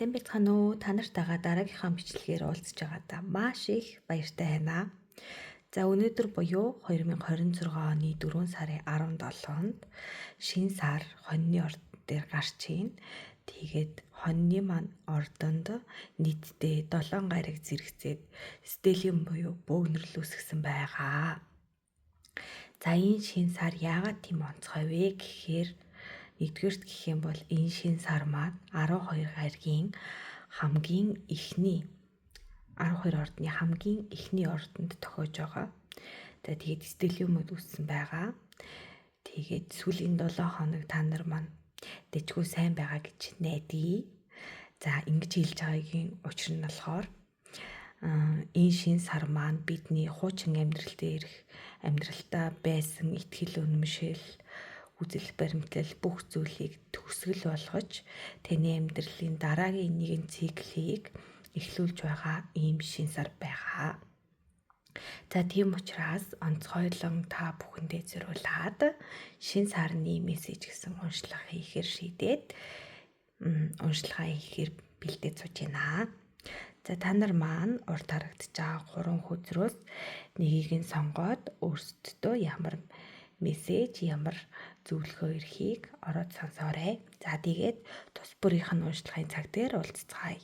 Сайн байцгаана уу? Та нартайгаа дараагийнхаа бичлэгээр уулзж байгаадаа маш их баяртай байна. За өнөөдөр буюу 2026 оны 4 сарын 17-нд шинэ сар хоньны орд дээр гарч ийн. Тэгээд хоньны маань ордонд нийтдээ 7 гариг зэрэгцээд стелиум буюу бөөгнөрл үүсгэсэн байгаа. За энэ шинэ сар яагаад тийм онцгой вэ гэхээр нэгдүгээрт гэх юм бол энэ шинэ сар маань 12 гаригийн хамгийн эхний 12 ордны хамгийн эхний ордонд тохиож байгаа. За тэгээд стелиумуд үүссэн байгаа. Тэгээд сүүлийн 7 хоног та нар маань дэжгүй сайн байгаа гэж найдаа. За ингэж хэлж байгаагийн учир нь болохоор энэ шинэ сар маань бидний хуучин амьдрал дээрх амьдралтаа байсан итгэл үнэмшил үзэл баримтлал бүх зүйлийг төгсгөл болгож таны амьдралын дараагийн нэгэн циклийг эхлүүлж байгаа ийм шинэ сар байгаа. За тийм учраас онцгойлон та бүхэндээ зориулаад шинэ сарны мессеж гэсэн уншлага хийхээр шийдээд уншлагаа хийхээр бэлдээд сууж байна. За та нар маань урд харагдаж байгаа 3 хөзрөөс нэгийг нь сонгоод өөрсдөө ямар мессеж, ямар зөвлөгөө эрхийг ороод сонсоорой. За тэгээд тус бүрийнх нь уншлагын цаг дээр уулзцгаая.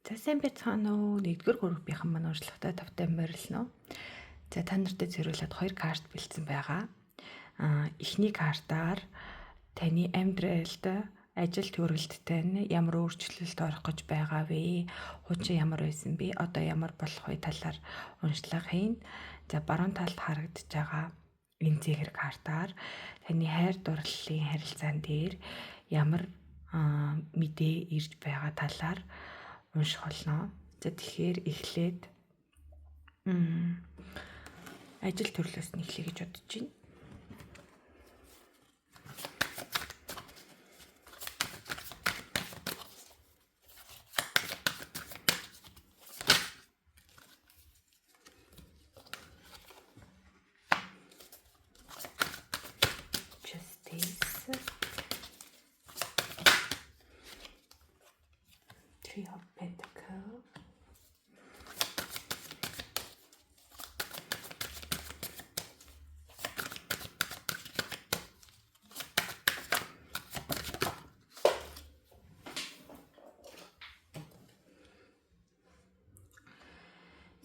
За сайн байцгаана уу? Нэгдүгээр группийнхэн маань уншлагатай тавтай морилно. За та нартай зориулаад 2 карт бэлдсэн байгаа. Эхний картаар таны амьдралд ажил төрөлттэй нь ямар өөрчлөлт орох гэж байгаа вэ? Хуучин ямар байсан бэ? Одоо ямар болох вэ талаар уншлага хийн. За баруун талд харагдаж байгаа энэ зэхэр картаар таны хайр дурлалын харилцаан дээр ямар мэдээ ирж байгаа талаар унших болно. За тэгэхээр эхлээд ажил төрлөөс нь эхлэе гэж бодож байна. Three of Pentacles,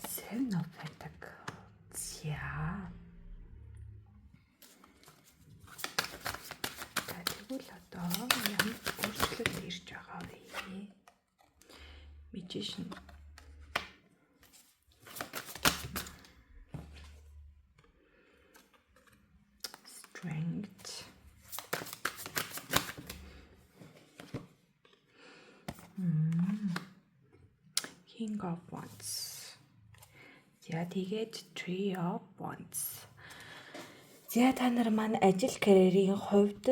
Seven of Pentacles. За тэгвэл одоо ямар өөрчлөлт ирж байгаа вэ? Magician, Strength, King of Wands. За тэгээд Three of Wands. За та нар маань ажил карьерийн хувьд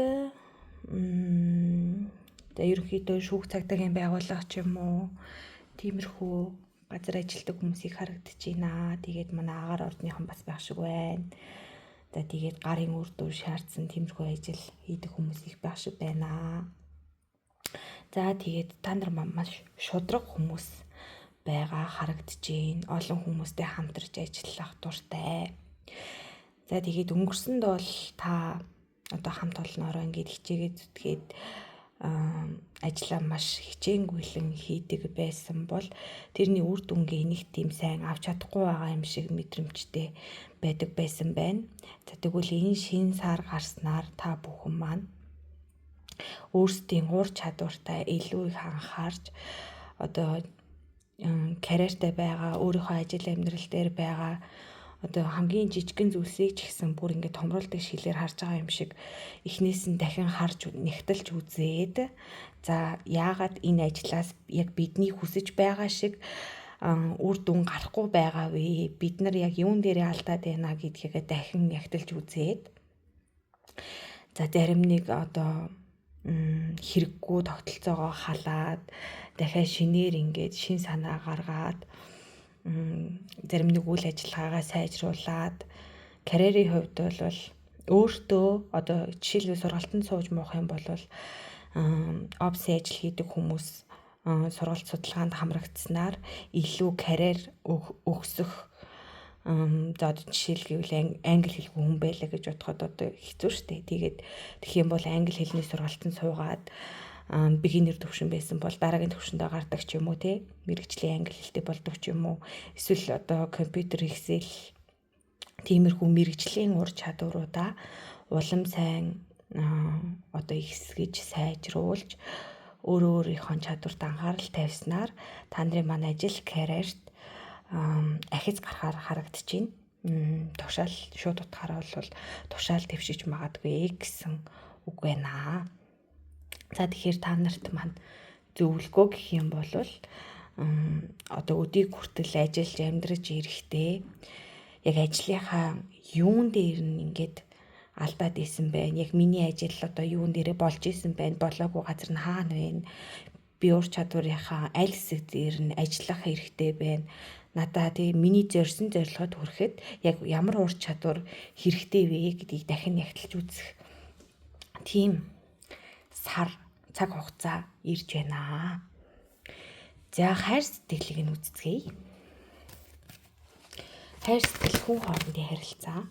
ерөнхийдөө шүүх цагдаагийн байгууллага ч юм уу тиймэрхүү газар ажилтдаг хүмүүсийг харагдаж байна. Тэгээд манай агаар ордныхан бас байх шиг байна. За тэгээд гарын үр дүн шаардсан тиймэрхүү ажил хийдэг хүмүүс их байх шиг байна. За тэгээд та нар маш шудраг хүмүүс байгаа харагдаж байна. Олон хүмүүстэй хамтарч ажиллах дуртай. За тэгээд өнгөрсөнд бол та одоо хамт олноороо ингээд хичээгээд зүтгээд ажиллаа маш хичээнгүйлэн хийдэг байсан бол тэрний үр дүнгээ нэг тийм сайн авч чадахгүй байгаа юм шиг мэдрэмжтэй байдаг байсан байна. За тэгвэл энэ шинэ сар гарснаар та бүхэн маань өөрсдийн ур чадвартай илүү их анхаарч одоо карьертай байгаа, өөрийнхөө ажил амьдрал дээр байгаа одоо хамгийн жижигэн зүйлсийг ч гэсэн бүр ингээд томруулдаг шилээр харж байгаа юм шиг эхнээс нь дахин харж нэгтэлж үзээд за яагаад энэ ажлаас яг бидний хүсэж байгаа шиг үр дүн гарахгүй байгаа вэ? Бид нар яг юун дээрээ алдаад байна гэдгийг дахин нэгтэлж үзээд за зарим нэг одоо хэрэггүй тогтолцоогоо халаад дахиад шинээр ингээд шин санаа гаргаад зарим нэг үйл ажиллагаагаа сайжруулад карьерийн хувьд бол өөртөө одоо жишээлбэл сургалтанд сууж муух юм бол офис ажил хийдэг хүмүүс сургалт судалгаанд хамрагдсанаар илүү карьер өгсөх за одоо жишээлбэл англи хэлгүй хүн байлаа гэж бодоход одоо хэцүү шттэ. Тэгээд тэгэх юм бол англи хэлний сургалтанд суугаад бигинер төвшин байсан бол дараагийн төвшөндөө гардаг ч юм уу те мэрэгжлийн англи хэлтэй болдог ч юм уу эсвэл одоо компьютер Excel тиймэрхүү мэрэгжлийн ур чадваруудаа улам сайн одоо ихсгэж сайжруулж өөрийнхөө чадварт анхаарал тавьснаар та нарын маань ажил карьерт ахиц гарахаар харагдаж байна. Тушаал шууд утгаараа бол тушаал твшиж магадгүй гэсэн үг байна. За тэгэхээр та нарт маань зөвлөгөө гэх юм бол одоо өдийг хүртэл ажиллаж амьдраж ирэхдээ яг ажлынхаа юун дээр нь ингээд алдаад исэн байна. Яг миний ажил одоо юун дээрээ болж исэн байна. Болоогүй газар нь хаана вэ? Би ур чадварынхаа аль хэсэг дээр нь ажиллах хэрэгтэй байна. Надаа тийм миний зорьсон зорилгод хүрэхэд яг ямар ур чадвар хэрэгтэй вэ гэдгийг дахин ягталж үзэх тийм цаг хугацаа ирж байна. За хайр сэтгэлийг нь үздэцгээе. Хайр сэтгэл хүн хоорондын харилцаа.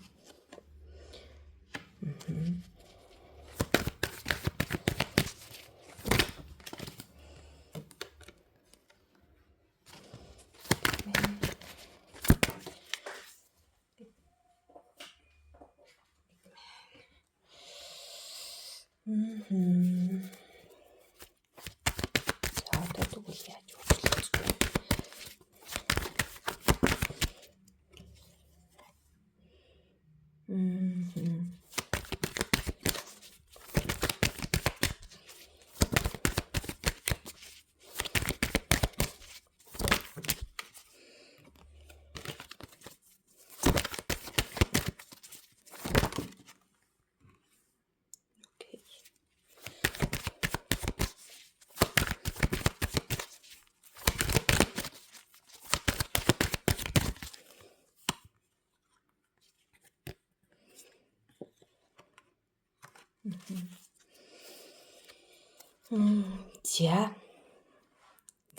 За одоо тэгвэл яаж үйлчлэх вэ?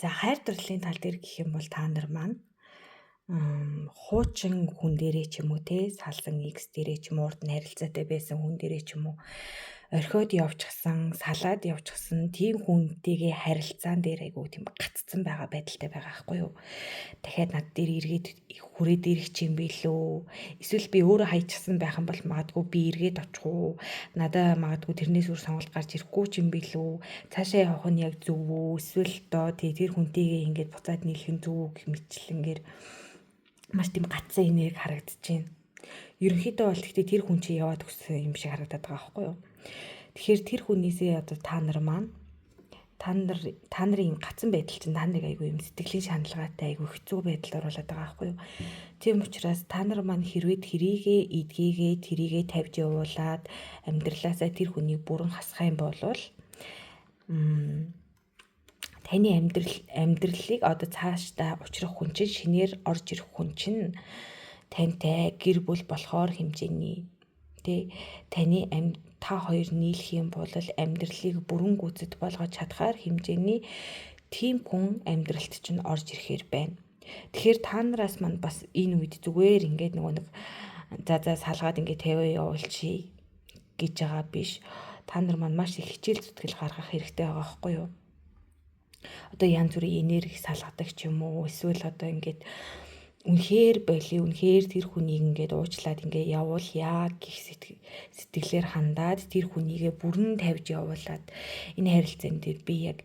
За хайр дурлалын тал дээр гэх юм бол та нар маань хуучин хүн дээрээ ч юм уу те салсан X дээрээ ч юм уу урд нь харилцаатай байсан хүн дээрээ ч юм уу орхиод явчихсан, салаад явчихсан тийм хүнтэйгээ харилцаан дээр айгуу тийм гаццсан байгаа байдалтай байгаа байхгүй юу. Дахиад над дээр эргээд хүрээд ирэх юм билүү? Эсвэл би өөрөө хайчихсан байх юм бол магадгүй би эргээд очих уу? Надаа магадгүй тэрнээс өөр сонголт гарч ирэхгүй юм билүү? Цаашаа явах нь яг зөв үү? Эсвэл доо тэр хүнтэйгээ ингээд буцаад нийлэх нь зөв үү гэх мэтчлэнгээр маш тийм гацсан энерги харагдаж байна. Ерөнхийдөө бол гэхдээ тэр хүн чинь яваад өгсөн юм шиг харагдаад байгаа байхгүй юу. Тэгэхээр тэр хүнээсээ одоо та нар маань та нарын гацсан байдал чинь та нарыг айгүй юм сэтгэлийн шаналгаатай айгүй хэцүү байдалд оруулаад байгаа байхгүй юу. Тийм учраас та нар маань хэрвээ тэрийгээ тавьж явуулаад амьдралаасаа тэр хүнийг бүрэн хасах юм бол таны амьдралыг одоо цаашдаа учрах хүн чинь шинээр орж ирэх хүн чинь тантай гэр бүл болохоор хэмжээний таны та хоёр нийлэх юм бол амьдралыг бүрэн гүйцэд болгож чадхаар хэмжээний тийм хүн амьдралд чинь орж ирэхээр байна. Тэгэхээр та нараас маань бас энэ үед зүгээр ингээд нөгөө нэг за салгаад ингээд тавиа явуулчих гэж байгаа биш. Та нар маань маш их хичээл зүтгэл гаргах хэрэгтэй байгаа байхгүй юу? Одоо янз бүрийн энерги салгадаг ч юм уу эсвэл одоо ингээд үнэхээр тэр хүнийг ингээд уучлаад ингээд явуулъя гэх сэтгэлээр хандаад тэр хүнийгээ бүрэн тавьж явуулаад энэ харилцаан дээр би яг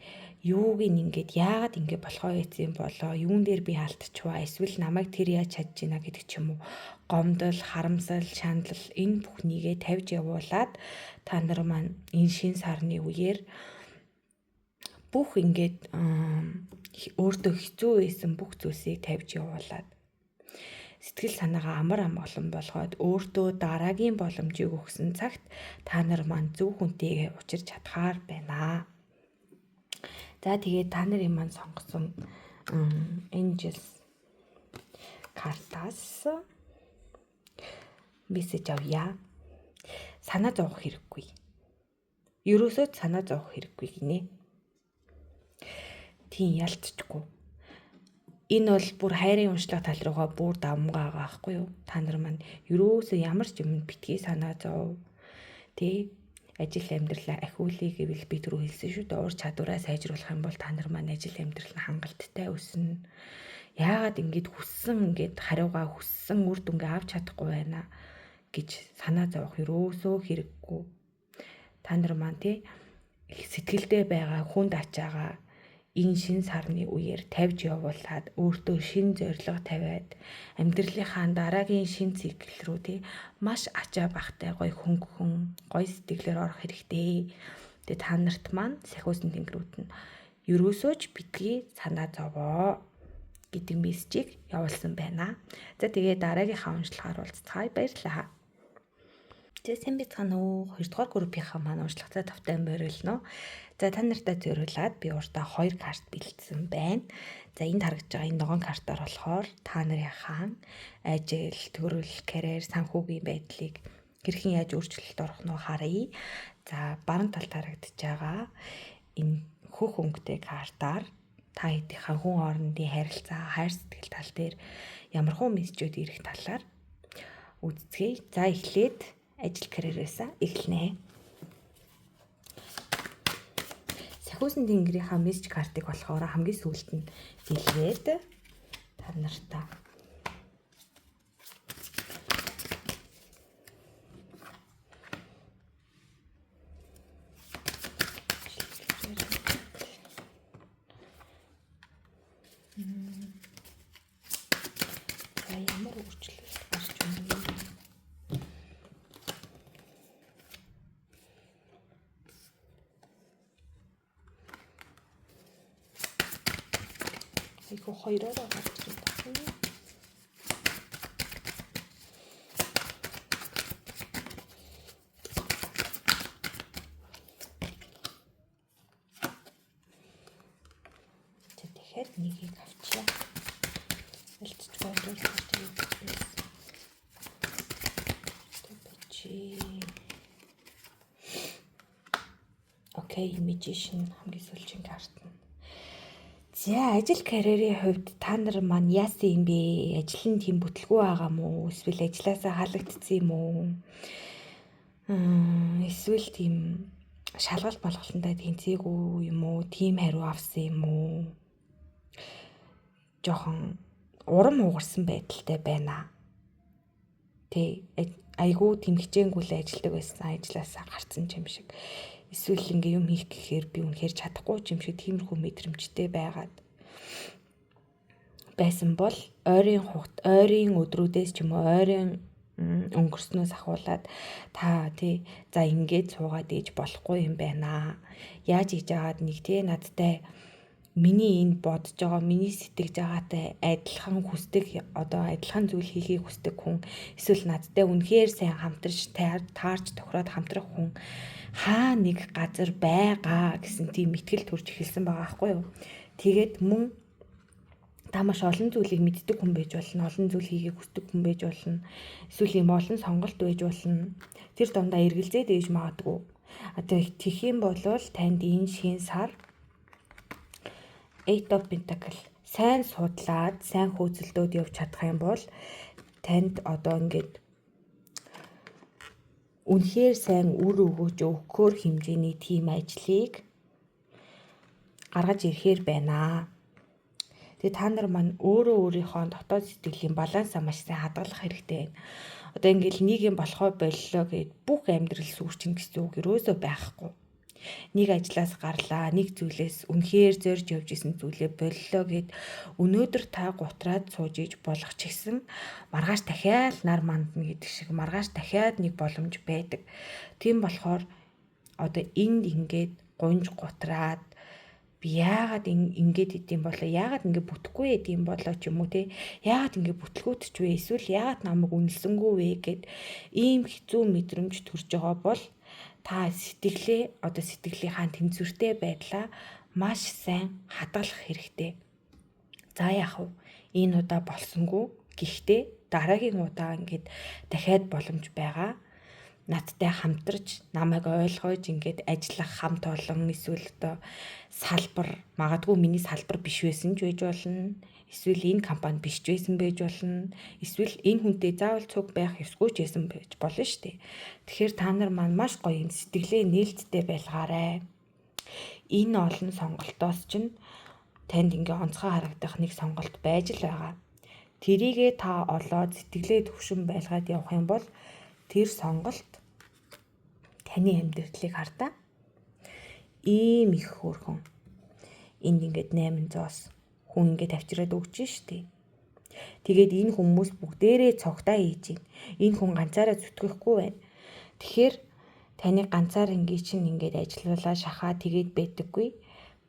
юуг ингээд яагаад ингээд болохоо гэсэн болоо юун дээр би алдчихваа эсвэл намайг тэр яаж чадж гинэ гэдэг ч юм уу гомдол харамсал шаналл энэ бүхнийгээ тавьж явуулаад та нар маань энэ шин сарны үеэр бүх ингээд өөртөө хэцүү байсан бүх зүйлсийг тавьж явуулаад сэтгэл санаагаа амар амгалан болгоод өөртөө дараагийн боломжийг өгсөн цагт та нар маань зөв хүнтэйгээ учирч чадхаар байна. За тэгээд та нарын маань сонгосон Angels картаас мессеж авъя. Санаа зовох хэрэггүй. Ерөөсөө санаа зовох хэрэггүй гинэ. Тийм ялцчихгүй. Энэ бол бүр хайрын уншлага тал руугаа бүр давмгаа байгаа байхгүй юу? Та нар маань ерөөсөө ямар ч юм битгий санаа зов. Тэ ажил амьдралаа ахиулъя гэвэл би түрүү хэлсэн шүү дээ. Ур чадвараа сайжруулах юм бол та нар маань ажил амьдрал нь хангалттай өснө. Яагаад ингэж хариугаа хүссэн үр дүнгээ авч чадахгүй байна гэж санаа зовох ерөөсөө хэрэггүй. Та нар маань тий сэтгэлдээ байгаа хүнд ачаагаа энэ шин сарны үеэр тавьж явуулаад өөртөө шин зорилго тавиад амьдралынхаа дараагийн шин цикл рүү тий маш ачаа бахтай гой хөнгөн гой сэтгэлээр орох хэрэгтэй. Тэгээ та нарт маань сахиусан тэнгэрүүд нь ерөөсөө ч битгий санаа зовоо гэдэг мессежийг явуулсан байна. За тэгээ дараагийнхаа уншлагаар уулзцгаая. Баярлалаа. Сайн бицхан уу 2 дугаар группийнхаа маань уншлагатаа тавтай морилно. За та нартай зориулаад би уртаа 2 карт бэлдсэн байна. За энд харагдж байгаа энэ ногоон картаар болохоор та нарынхаа ажил, төрөл, карьер, санхүүгийн байдлыг хэрхэн яаж өөрчлөлт орох нь харъя. За баруун талд харагдж байгаа энэ хөх өнгөтэй картаар та хэдийнхэн хүн хоорондын харилцаа, хайр сэтгэл тал дээр ямар хүн мессежүүд ирэх талаар үздэцгээе. За эхлээд ажил карьерээсаа эхэлнэ. Сахиусан тэнгэрийнхаа мессеж картыг болохоор хамгийн сүүлд нь дэлгээд та нартаа ямар өөрчлөлт гарч байна вэ? Айхоо хоёроо гарч байна. Тэгэхээр нэгийг авчия. Элцэж бодлоо. Окей, magician хамгийн сүүлчийн карт нь. За ажил карьерийн хувьд та нар маань яасан юм бэ? Ажил нь тийм бүтлгүй байгаа мó? Эсвэл ажилласаа халагдсан юм уу? Эсвэл тийм шалгалт болгалтандаа тэнцээгүй юм уу? Тим хариу авсан юм уу? Жохон урам хугарсан байдалтай байна. Тэ айгүй тийм хичээнгүйлээ ажилдаг байсан, ажилласаа гарцсан юм шиг. Эсвэл ингээ юм хийх гэхээр би үнэхээр чадахгүй юм шиг тиймэрхүү мэдрэмжтэй байгаад байсан бол ойрын өдрүүдээс ч юм уу ойрын өнгөрснөөс ахуулаад та тий за ингээд суугаад ээж болохгүй юм байна. Яаж хийж агаад нэг тий надтай миний энэ бодож байгаа, миний сэтгэж байгаатай адилхан хүсдэг, одоо адилхан зүйл хийхийг хүсдэг хүн, эсвэл надтай үнэхээр сайн хамтарч таарч тохироод хамтрах хүн хаа нэг газар байгаа гэсэн тийм итгэл төрж эхэлсэн байгаа байхгүй юу. Тэгээд мөн та маш олон зүйлийг мэддэг хүн байж болно, олон зүйл хийхийг хүсдэг хүн байж болно, эсвэл юм олон сонголт байж болно. Тэр дундаа эргэлзээд ээж магадгүй. Одоо тэгэх юм бол танд энэ шин сар Eight of Pentacles сайн судлаад, сайн хөөцөлдөөд явж чадах юм бол танд одоо ингээд үнэхээр сайн үр өгөөж өгөхөр хэмжээний тийм ажлыг гаргаж ирэхээр байна. Тэгээ та нар маань өөрийнхөө дотоод сэтгэлийн балансаа маш сайн хадгалах хэрэгтэй байна. Одоо ингээд нэг юм болохоо боллоо гэд бүх амьдрал сүрчин гэсэн үг ерөөсөө байхгүй. Нэг ажлаас гарлаа, нэг зүйлээс үнэхээр зорж явж исэн зүйлээ боллоо гэд өнөөдөр та гутраад сууж иж болох ч гэсэн маргааш дахиад нар мандна гэдэг шиг маргааш дахиад нэг боломж байдаг. Тийм болохоор одоо энд ингээд гунж гутраад би яагаад ингээд идэм болоо, яагаад ингээд бүтэхгүй идэм болоо ч юм уу те, яагаад ингээд бүтлгүүтч вэ, эсвэл яагаад намайг үнэлсэнгүй вэ гэд ийм хэцүү мэдрэмж төрж байгаа бол та сэтгэлийнхаа тэнцвэртэй байдлаа маш сайн хадгалах хэрэгтэй. За яах вэ? Энэ удаа болсонгүй. Гэхдээ дараагийн удаа ингээд дахиад боломж байгаа. надтай хамтарч намайг ойлгож ингээд ажиллах хамт олон эсвэл одоо салбар магадгүй миний салбар биш байсан ч байж болно. Эсвэл энэ компани биш ч байсан байж болно. Эсвэл энэ хүнтэй заавал цуг байх ёсгүй ч байсан байж болно шүү дээ. Тэгэхээр та нар маань маш гоё юм сэтгэлээ нээлттэй байлгаарай. Энэ олон сонголтоос чинь танд ингээ онцгой харагдах нэг сонголт байж л байгаа. Тэрийгээ та олоод сэтгэлээ төвшин байлгаад явах юм бол тэр сонголт таны амьдралыг хардаа ийм их хөөрхөн. Энд ингээд 800-ос хүн ингээд авчираад өгч штий. Тэгээд энэ хүмүүс бүгдээрээ цогтаа хийж байна. Энэ хүн ганцаараа зүтгэхгүй байна. Тэгэхээр таны ганцаар ингээ чинь ингээд ажиллуулаа шахаа тэгээд байдаггүй.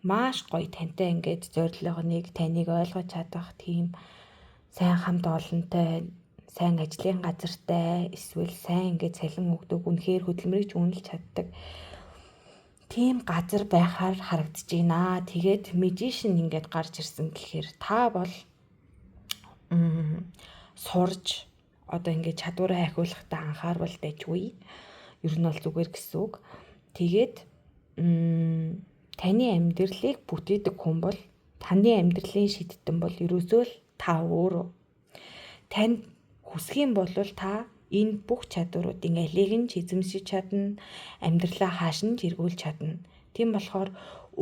Маш гоё тантай ингээд зорилгоныг таныг ойлгож чадах тийм сайн хамт олонтой, сайн ажлын газартай, эсвэл сайн ингээд цалин өгдөг, үнэхээр хөдөлмөрийг үнэлж чаддаг тийм газар байхаар харагдаж байна. Тэгээд magician ингээд гарч ирсэн гэхээр та бол сурж одоо ингээд чадвараа ахиулахдаа анхаарал тавьжгүй. Ер нь бол зүгээр гэсэн үг. Тэгээд таны амьдралыг бүтээдэг хүн бол таны амьдралын шийдтэн бол ерөөсөө л та өөрөө. Танд хүсэх юм бол та энэ бүх чадваруудын алийг нь эзэмшиж чадна, амьдралаа хааш нь эргүүлж чадна. Тийм болохоор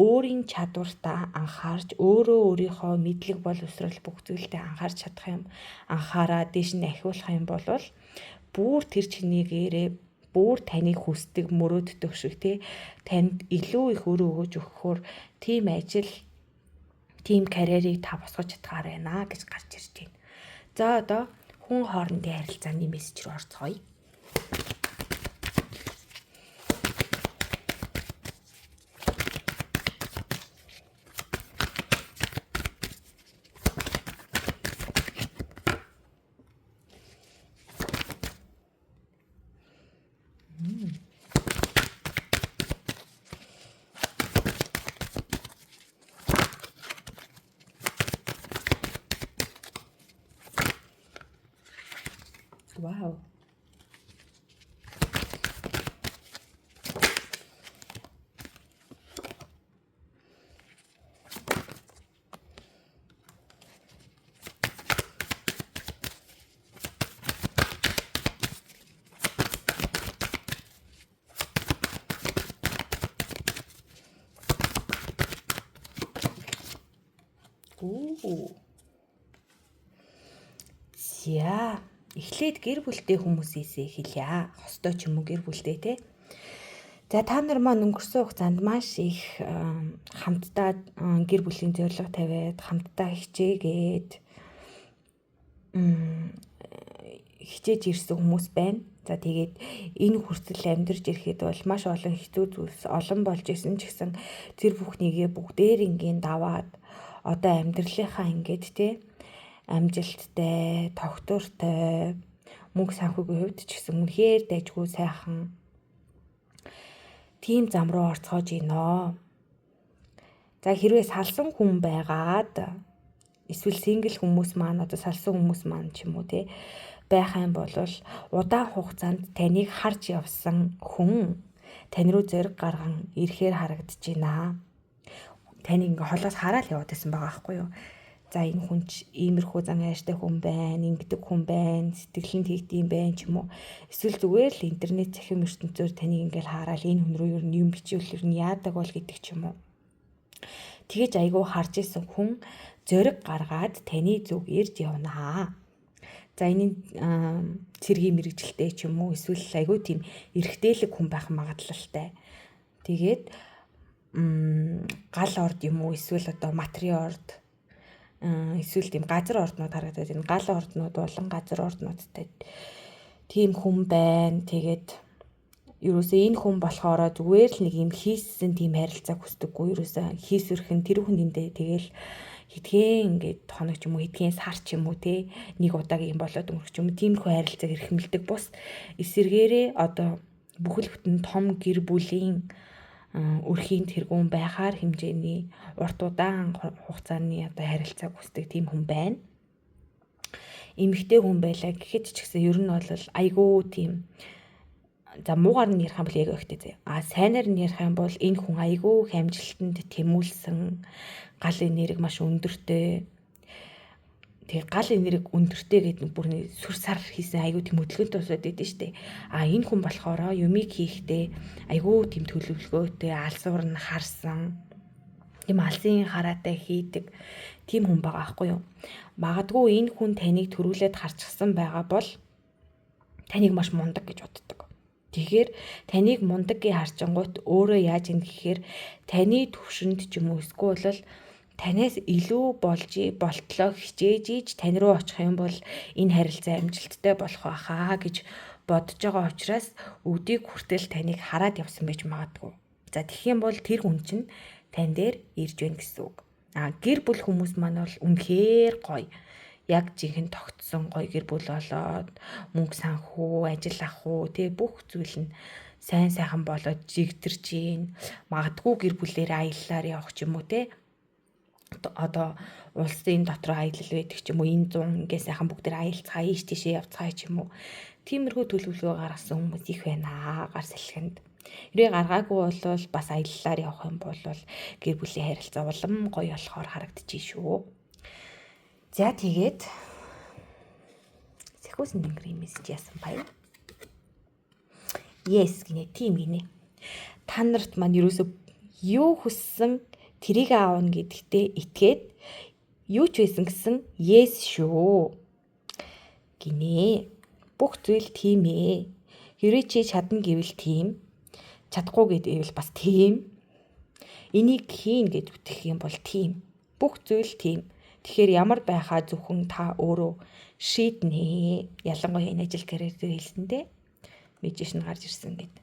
өөрийн чадвартаа анхаарч өөрийнхөө мэдлэг боловсрол бүх зүйлдээ анхаарч чадах юм, анхаараа дээш нь ахиулах юм бол бүр тэр чинийгээрээ бүр таныг хүсдэг мөрөөддөг шиг танд илүү их өрөө өгөж өгөхөөр тийм ажил, тийм карьерийг та босгож чадгаар байна гэж гарч ирж байна. За одоо хүн хоорондын харилцааны мессеж рүү орцгоё. Вау. За эхлээд гэр бүлтэй хүмүүсээсээ хэлье. Хостой ч юм уу гэр бүлтэй те. За та нар маань өнгөрсөн хугацаанд маш их хамтдаа гэр бүлийн зорилго тавиад хамтдаа хичээгээд хичээж ирсэн хүмүүс байна. За тэгээд энэ хүртэл амьдарч ирэхэд бол маш олон хэцүү зүйлс олон болж исэн ч гэсэн тэр бүхнийгээ бүгдээр ингийн даваад одоо амьдралынхаа ингээд те амжилттай, тогтвортой, мөнгө санхүүгийн хувьд ч гэсэн үнэхээр дайггүй сайхан тийм зам руу орцгоож гинөө. За хэрвээ салсан хүн байгаад эсвэл сингл хүмүүс маань одоо салсан хүмүүс маань ч юм уу те байх юм бол удаан хугацаанд таныг харж явсан хүн тань руу зориг гарган ирэхээр харагдаж байна. Таны ингээ холоос хараад яваад байсан байгаа байхгүй юу? За энэ хүн ч иймэрхүү зан ааштай хүн байна, ингэдэг хүн байна, сэтгэлэнд хийгдэм байна ч юм уу. Эсвэл зүгээр л интернет захим ертөнцөөр таныг ингээл хараад энэ хүн рүү ер нь юм бичвэл ер нь яадаг бол гэдэг ч юм уу. Тэгэж айгүй харж исэн хүн зориг гаргаад таны зүг ирж явнаа. За энэ цэргийн мэрэгжилтэй ч юм уу эсвэл айгүй тийм эргэтэлэг хүн байх магадлалтай. Тэгээд гал орд юм уу эсвэл одоо материал орд эсвэл тийм газар орднууд харагдаад энэ гал орднууд болон газар орднуудтай тийм хүн байна. Тэгээд ерөөсөө энэ хүн болохоор зүгээр л нэг юм хийсэн тийм харилцаа хүсдэггүй. Ерөөсөө хийсвэрхэн тэр хүндээ тэгэл хитгэн ингээд хоног ч юм уу хитгэн сар ч юм уу те нэг удаагийн болоод өнгөрөх ч юм уу тиймэрхүү харилцааг эрхэмлдэг бус эсэргээрээ одоо бүхэл бүтэн том гэр бүлийн өрхийн тэргүүн байхаар хэмжээний урт удаан хугацааны одоо харилцааг хүсдэг тийм хүн байна. Эмэгтэй хүн байлаа гэхэд ч гэсэн ер нь бол айгүй тийм За муугаар нь ярих юм бол яг өгтэй зэ. Сайнаар нь ярих юм бол энэ хүн айгүй хамжилтанд тэмүүлсэн, гал энерги маш өндөртэй. Тэгээ гал энерги өндөртэй гэдэг бүр сүр сар хийсэн айгүй тийм хөдөлгөөнтэй усаад байдсан шүү дээ. Энэ хүн болохоор юмыг хийхдээ айгүй тийм төлөвлөгөөтэй, алсуур нь харсан, тийм алсын хараатай хийдэг тийм хүн байгаа байхгүй юу? Магадгүй энэ хүн таныг төрүүлээд харчихсан байгаа бол таныг маш мундаг гэж боддог. Тэгэхээр таныг мундаг гэж харчингууд өөрөө яаж юм гэхээр таны төвшөнд ч юм уу эсвэл танаас илүү болтлоо хичээж ийж тань руу очих юм бол энэ харилцаа амжилттай болох байхаа гэж бодож байгаа учраас өдийг хүртэл таныг хараад явсан байж магадгүй. За тэгэх юм бол тэр хүн чинь тань дээр ирж байна гэсэн үг. Гэр бүл хүмүүс маань бол үнэхээр гоё. Яг жинхэнэ тогтсон гоё гэр бүл болоод мөнгө санхүү, ажил авах тий бүх зүйл нь сайн сайхан болоод жигдэрч гин. Магадгүй гэр бүлээр аяллаар явах ч юм уу тий. Одоо улсын дотор аялал байдаг ч юм уу энэ 100 ингээ сайхан бүгд аялцгаа ийш тийшээ явцгаа ч юм уу. Тиймэрхүү төлөвлөгөө гаргасан хүмүүс их байна гар салхинд. Хэрэг гаргаагүй бол бас аяллаар явах юм бол гэр бүлийн харилцаа улам гоё болохоор харагдчих шүү. За тэгээд Сэхүүсэн тэнгэрийн мессеж яасан баяа. Yes гинэ, тийм гинэ. Та нарт маань ерөөсөө юу хүссэн тэрийг аавна гэдэгтээ итгээд юу ч байсан гэсэн yes шүү. Гинэ. Бүх зүйл тийм ээ. Хэрэг чи чадна гэвэл тийм. Чадахгүй гэдээвэл бас тийм. Энийг хийн гэд үтгэх юм бол тийм. Бүх зүйл тийм. Тэгэхээр ямар байхаа зөвхөн та өөрөө шийднэ. Ялангуяа энэ ажил карьер дээр хэлсэндээ мэдээж нь гарч ирсэн гэд.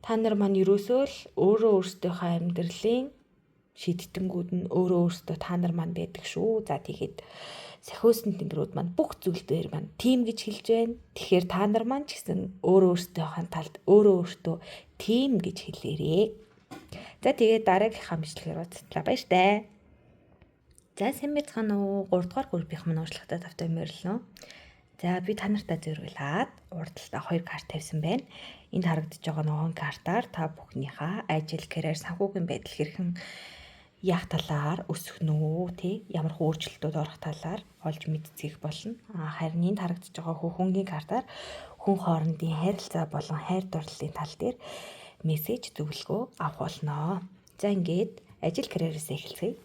Та нар маань ерөөсөө л өөртөөхөө амьдралын шийдтэнгүүд нь өөртөө та нар маань байдаг шүү. За тэгээд Сэхүүсэн тэнгэрүүд маань бүх зүйл дээр маань тим гэж хэлж байна. Тэгэхээр та нар маань ч гэсэн өөртөөхөө талд өөртөө тим гэж хэлээрээ. За тэгээд дараагийнхаа бичлэгээр уулзтлаа баяр таа. За сайн байцгаана уу? 3 дугаар группийн маань уучлахтаа тавтай морилно. За би та нартай зөвөрлаад урдталтаа 2 карт тавьсан байна. Энд харагдаж байгаа ногоон картаар та бүхнийхээ ажил, карьер, санхүүгийн байдал хэрхэн яах талаар өсөх нөө тий ямар өөрчлөлтүүд орох талаар олж мэдцгийх болно. Харин энд харагдаж байгаа хөхөнгийн картаар хүн хоорондын харилцаа болон хайр дурлалын тал дээр мессеж зөвлөгөө авах болно. За ингээд ажил карьерээс эхэлцгээе.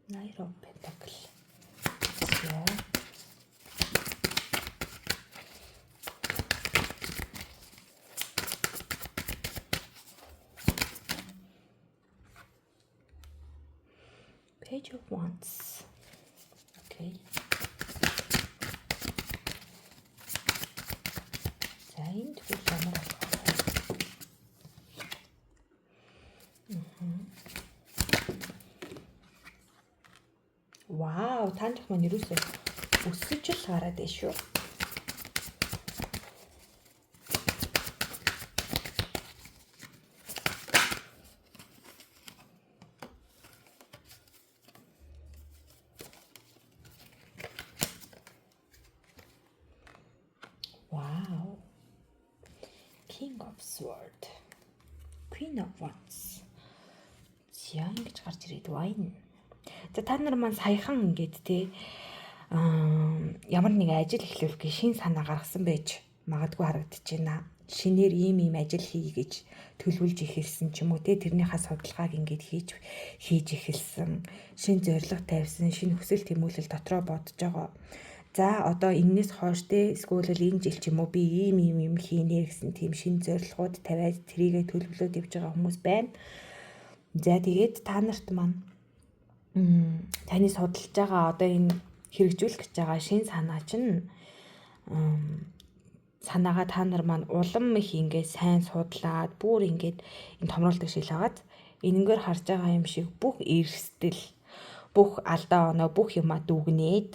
Knight of Pentacles. Yeah. Page of Wands. Okay. Giant with camera. Вау, таних маань юусоо өсөж л гараад байна шүү. Вау. King of Sword. Queen of Wands. За ингэж гарч ирээд байна. За та нар маань саяхан ингээд те ямар нэг ажил эхлүүлэх гэж шин санаа гаргасан байж магадгүй харагдаж байна. Шинээр ийм ажил хий гэж төлөвлөж эхэлсэн ч юм уу те тэрнийхээ судалгааг ингээд хийж эхэлсэн. Шин зорилго тавьсан, шин хүсэл тэмүүлэл дотроо бодож байгаа. За одоо энэс хойш те эсвэл энэ жил ч юм уу би ийм хийнэ гэсэн тийм шин зорилгоод тавиад тэрийгэ төлөвлөд явж байгаа хүмүүс байна. За тэгээд та нарт маань таны судалж байгаа одоо энэ хэрэгжүүлэх гэж байгаа шин санаа чинь санаагаа та нар маань улам их ингээд сайн судлаад бүр ингээд энэ томруулдаг шил хагаад энэнгээр харж байгаа юм шиг бүх эрсдэл, бүх алдаа оноо, бүх юмаа дүгнээд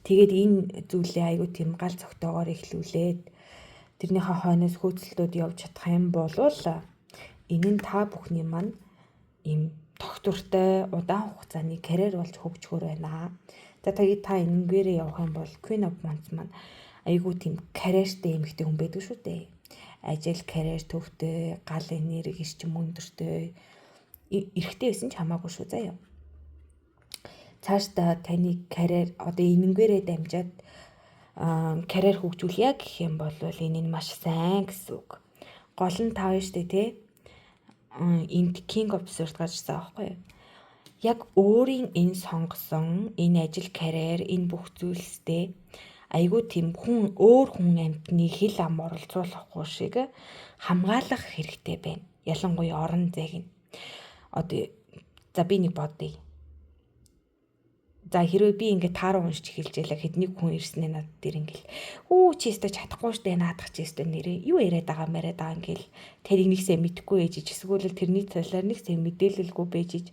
тэгээд энэ зүйлээ айгүй тийм гал цогтойгоор эхлүүлээд тэрнийхээ хойноос хөөцөлтөд явж чадах юм бол энэ нь та бүхний маань ийм тогтвортой удаан хугацааны карьер болж хөгжөхөр байна. За тэгээд та энэнгээрээ явах юм бол Queen of Wands маань айгүй тийм карьертэй эмэгтэй хүн байдаг шүү дээ. Ажил, карьер төвтэй, гал энерги эрчим өндөртэй эрэгтэй байсан ч хамаагүй шүү заяа. Цаашдаа таны карьер одоо энэнгээрээ дамжаад карьер хөгжүүлье гэх юм бол энэ нь маш сайн гэсэн үг. Гол нь таа шүү дээ тий. Энд King of Swords гарчсан аахгүй юу? Яг өөрийн энэ сонгосон энэ ажил, карьер, энэ бүх зүйлстэй айгүй тийм өөр хүн амьтны хил ам оролцуулахгүй шиг хамгаалах хэрэгтэй байна. Ялангуяа орон зайг нь. Одоо за би нэг бодъё. За хэрвээ би ингээд тааруу уншиж эхэлж ялаа хэдний хүн ирснээ над дээр ингээл чи өстө чадахгүй штэ наадах чи өстө нэрээ юу яриад байгаа мэрэд байгаа ингээл тэрийг нэг сайн мэдэхгүй ээж эсвэл тэрний талаар нэг сайн мэдээлэлгүй бэжиж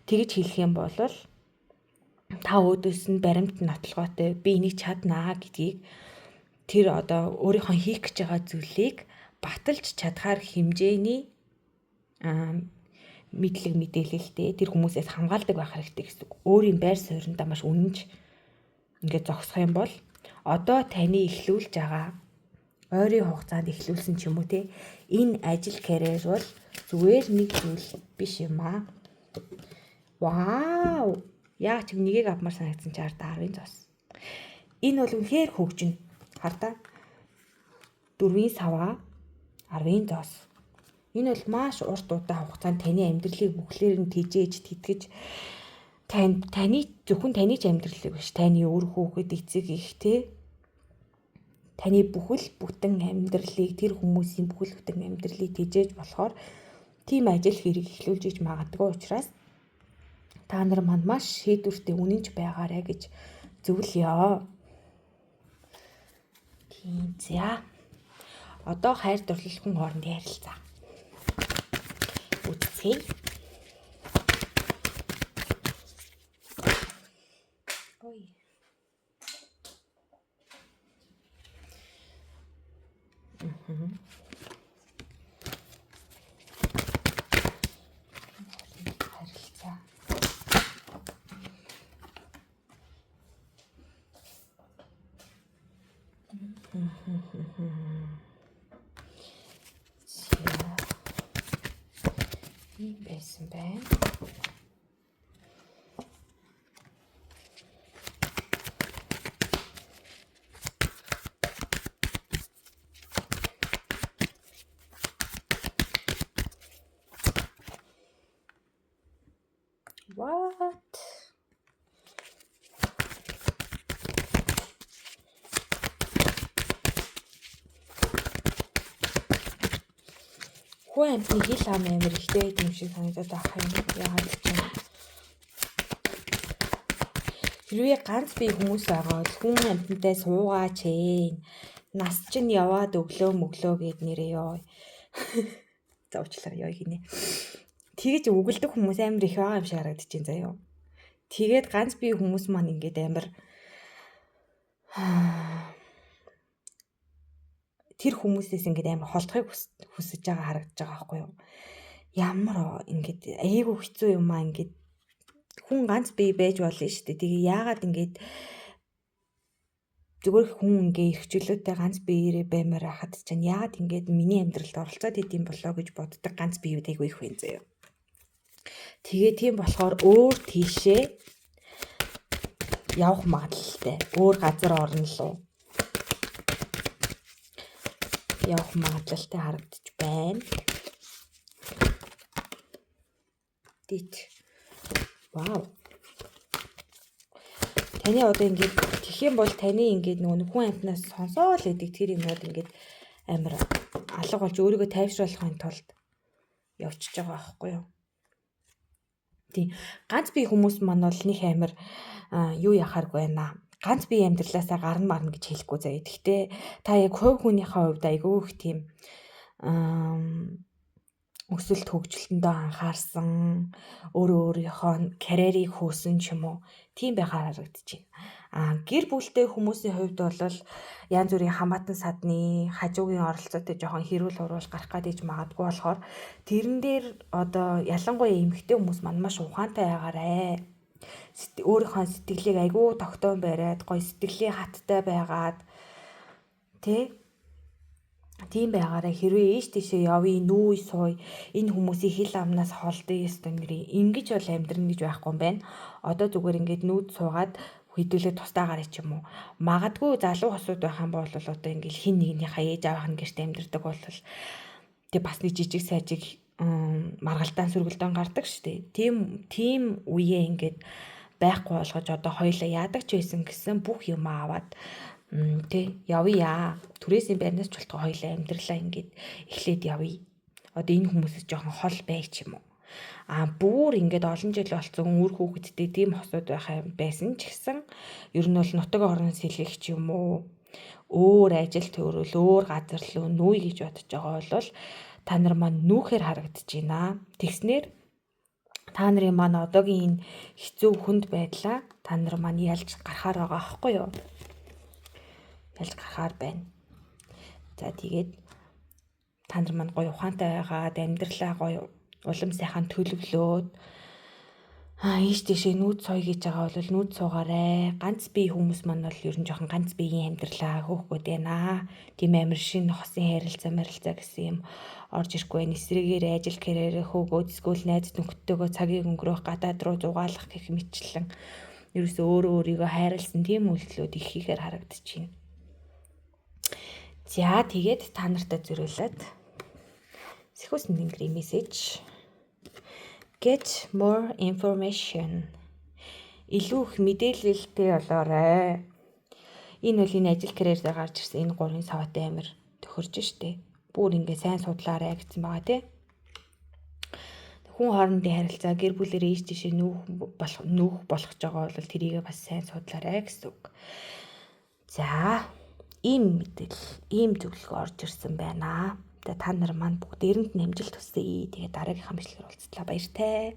тэгж хэлэх юм бол та өөдөөс нь баримт нотлогоотой би энийг чаднаа гэдгийг тэр одоо өөрийнхөө хийх гэж байгаа зүйлийг баталж чадхаар хэмжээний мэдлэг мэдээлэлтэй тэр хүмүүсээс хамгаалдаг байх хэрэгтэй гэсэн үг. Өөрийн байр суурьндаа маш үнэнч ингээд зогсох юм бол одоо таны эхлүүлж байгаа ойрын хугацаанд эхлүүлсэн ч юм уу те энэ ажил карьер бол зүгээр нэг зүйл биш юм аа. Вау! Яа ч нэгийг авмаар санагдсан чи 10-ын зос. Энэ бол үнэхээр хөгжинэ. Хардаа 4-ийн саваа 10-ын зос. Энэ бол маш урт удаан хугацаанд таны амьдралыг бүхлээр нь тижээж тэтгэж таны зөвхөн таны ч амьдралыг биш таны өөр хүүхэд эцэг их те таны бүхэл бүтэн амьдралыг тэр хүмүүсийн бүхэл бүтэн амьдралыг тижээж болохоор тийм ажил хэрэг эхлүүлж иж магадгүй учраас та нар манд маш шийдвэртэй үнэнч байгаарэ гэж зөвлөё. Тийм за. Одоо хайр дурлал хүн хоорондын харилцаа. Үзье. Ой. Харилцаа. Ийм байсан байна. What? Хүн амьтны хил ам амир ихтэй юм шиг санагдаад байх юм. Яагаад ч юм. Хэрвээ ганц бие хүмүүс байгаа бол хүн амьтантай суугаач ээ. Нас чинь яваад өглөө мөглөө гэд нэрээ ёо. Зовчлаа ёо гинэ. Тэгэж өгөлдөг хүмүүс амир их байгаа юм шиг харагдаж байна заяа. Тэгээд ганц бие хүмүүс маань ингээд амир тэр хүмүүсээс ингээд амар холдохыг хүсэж байгаа харагдаж байгаа байхгүй юу? Ямар ингээд айгүй хэцүү юм аа ингээд хүн ганц бие байж болно шүү дээ. Тэгээ яагаад ингээд зүгээр хүн ингээ эрхчлөөтэй ганц биеэрээ баймаар хахад чинь яагаад ингээд миний амьдралд оролцоод идэм болоо гэж боддог ганц биеуд айгүй их байна заяа. Тэгээ тийм болохоор өөр тийшээ явах магадлалтай. Өөр газар орно лу явах магадлалтай харагдаж байна. Дит. Вау. Таны одоо ингээд тэгэх юм бол таны ингээд нөгөө хүн амтнаас сонсоол гэдэг тэр юмнууд ингээд амар алга болж өөрийгөө тайвшруулахын тулд явчихж байгаа байхгүй юу? Тийм. Ганц бие хүмүүс маань бол нэг амар юу яхааргүй байна. ганц бие амьдралаасаа гарна марна гэж хэлэхгүй заяа. Гэхдээ та яг хувь хүнийхээ хувьд айгүй их тийм өсөлт хөгжилтөндөө анхаарсан, өөрөө өөрийнхөө карьерийг хөөсөн ч юм уу, тийм байхаар харагдаж байна. Гэр бүлтэй хүмүүсийн хувьд бол янз бүрийн хамаатан садны хажуугийн оролцоотой жоохон хэрүүл уруул гарах гэж магадгүй болохоор тэрэн дээр одоо ялангуяа эмэгтэй хүмүүс маань маш ухаантай байгаарэ. Өөрийнхөө сэтгэлийг айгүй тогтоон бариад, гоё сэтгэлийн хаттай байгаад тийм байгаараа хэрвээ ийш тийшээ явъя, нүүй сууй, энэ хүмүүсийн хил амнаас холдъё ёстой нэрээ ингэж бол амьдрын гэж байхгүй юм байна. Одоо зүгээр ингээд нүүд суугаад хөдөлгөөд тустаагаар ч юм уу. Магадгүй залуу хосууд байх юм бол одоо ингээд хин нэгнийхээ ээж аавын гэрт амьдардаг бол тэг бас нэг жижиг сайжиг маргалдаан сүргэлдэн гардаг штэ. Тийм үеэ ингээд байхгүй болгож одоо хоёлаа яадаг ч байсан гэсэн бүх юм аваад явъя. Түрээсийн байрнаас ч болтгоо хоёлаа амьдралаа ингээд эхлээд явъя. Одоо энэ хүмүүсээс жоохон хол бай ч юм уу. Бүр ингээд олон жил болсон үр хүүхэдтэй тийм хосууд байсан ч гэсэн ер нь бол нутаг орон сэлгэх ч юм уу. Өөр ажил төрөл, өөр газар руу нүүе гэж бодож байгаа бол та нар маань нүүхээр харагдаж байна. Тэгснээр та нарын маань одоогийн энэ хэцүү хүнд байдлаа та нар маань ялж гарахаар байгаа аахгүй юу? Ялж гарахаар байна. За тэгээд та нар маань гоё ухаантай байгаад амьдралаа гоё улам сайхан төлөвлөөд ийш тийшээ нүүд сууя гэж байгаа бол нүүд суугаарэ. Ганц бие хүмүүс маань бол ер нь жоохон ганц биеийн амьдралаа хөөх гээд байна. Тийм амир шин хосын харилцаа гэсэн юм орж ирэхгүй байна. Эсрэгээр ажил карьерээ хөөгөөд эсвэл найз нөхдөдөө цагийг өнгөрөөх гадаад руу зугаалах гэх мэтчлэн ерөөсөө өөрөө өөрийгөө хайрлсан тийм үйлдэлүүд ихээр харагдаж байна. За тэгээд та нартай зориулаад Сэхүүс Тэнгэрийн мессеж. Get more information. Илүү их мэдээлэлтэй болоорой. Энэ бол энэ ажил карьерээр гарч ирсэн энэ 3 савтай амир тохирж штэ. Бүр ингээ сайн судлаарай гэсэн байгаа тий. Хүн хоорондын харилцаа гэр бүлээр ийш тийшээ нүүх болох ч байгаа бол тэрийг бас сайн судлаарай гэсэн үг. За ийм мэдээлэл, ийм зөвлөгөө орж ирсэн байна. Тэгээ та нар маань бүгдээрэнд нэмжилт хүсье. Тэгээ дараагийнхаа бичлэгээр уулзлаа. Баяртай.